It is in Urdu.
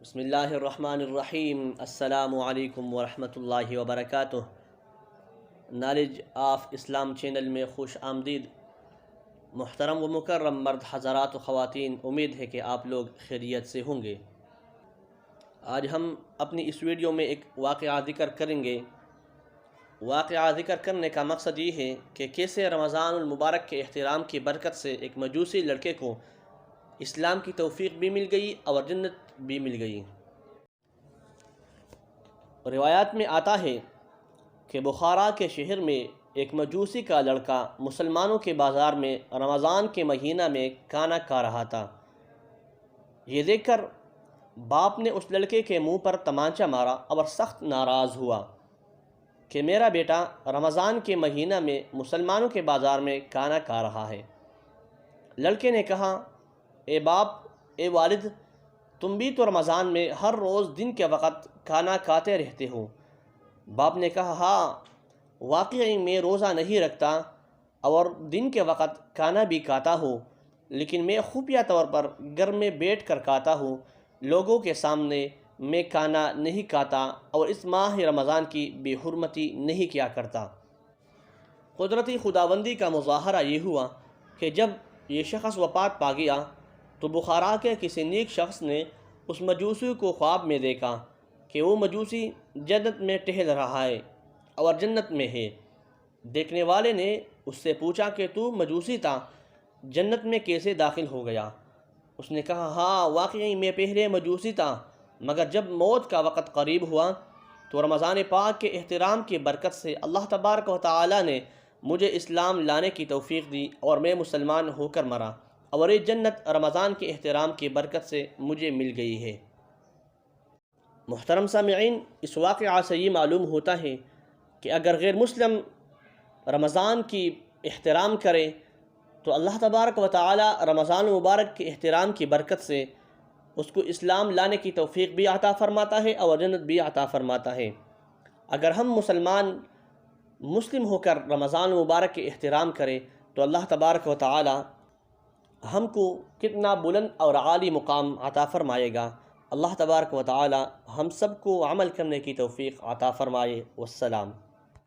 بسم اللہ الرحمن الرحیم۔ السلام علیکم ورحمۃ اللہ وبرکاتہ۔ نالج آف اسلام چینل میں خوش آمدید۔ محترم و مکرم مرد حضرات و خواتین، امید ہے کہ آپ لوگ خیریت سے ہوں گے۔ آج ہم اپنی اس ویڈیو میں ایک واقعہ ذکر کریں گے۔ واقعہ ذکر کرنے کا مقصد یہ ہے کہ کیسے رمضان المبارک کے احترام کی برکت سے ایک مجوسی لڑکے کو اسلام کی توفیق بھی مل گئی اور جنت بھی مل گئی۔ روایات میں آتا ہے کہ بخارا کے شہر میں ایک مجوسی کا لڑکا مسلمانوں کے بازار میں رمضان کے مہینہ میں کھانا کھا رہا تھا۔ یہ دیکھ کر باپ نے اس لڑکے کے منہ پر تمانچہ مارا اور سخت ناراض ہوا کہ میرا بیٹا رمضان کے مہینہ میں مسلمانوں کے بازار میں کھانا کھا رہا ہے۔ لڑکے نے کہا، اے باپ، اے والد، تم بھی تو رمضان میں ہر روز دن کے وقت کھانا کھاتے رہتے ہو۔ باپ نے کہا، ہاں واقعی میں روزہ نہیں رکھتا اور دن کے وقت کھانا بھی کھاتا ہوں، لیکن میں خفیہ طور پر گھر میں بیٹھ کر کھاتا ہوں، لوگوں کے سامنے میں کھانا نہیں کھاتا اور اس ماہ رمضان کی بے حرمتی نہیں کیا کرتا۔ قدرتی خداوندی کا مظاہرہ یہ ہوا کہ جب یہ شخص وفات پا گیا تو بخارا کے کسی نیک شخص نے اس مجوسی کو خواب میں دیکھا کہ وہ مجوسی جنت میں ٹہل رہا ہے اور جنت میں ہے۔ دیکھنے والے نے اس سے پوچھا کہ تو مجوسی تھا، جنت میں کیسے داخل ہو گیا؟ اس نے کہا، ہاں واقعی میں پہلے مجوسی تھا، مگر جب موت کا وقت قریب ہوا تو رمضان پاک کے احترام کی برکت سے اللہ تبارک و تعالی نے مجھے اسلام لانے کی توفیق دی اور میں مسلمان ہو کر مرا، اور یہ جنت رمضان کے احترام کی برکت سے مجھے مل گئی ہے۔ محترم سامعین، اس واقعہ سے یہ معلوم ہوتا ہے کہ اگر غیر مسلم رمضان کی احترام کرے تو اللہ تبارک و تعالی رمضان مبارک کے احترام کی برکت سے اس کو اسلام لانے کی توفیق بھی عطا فرماتا ہے اور جنت بھی عطا فرماتا ہے۔ اگر ہم مسلم ہو کر رمضان مبارک کے احترام کریں تو اللہ تبارک و تعالی ہم کو کتنا بلند اور عالی مقام عطا فرمائے گا۔ اللہ تبارک و تعالی ہم سب کو عمل کرنے کی توفیق عطا فرمائے۔ والسلام۔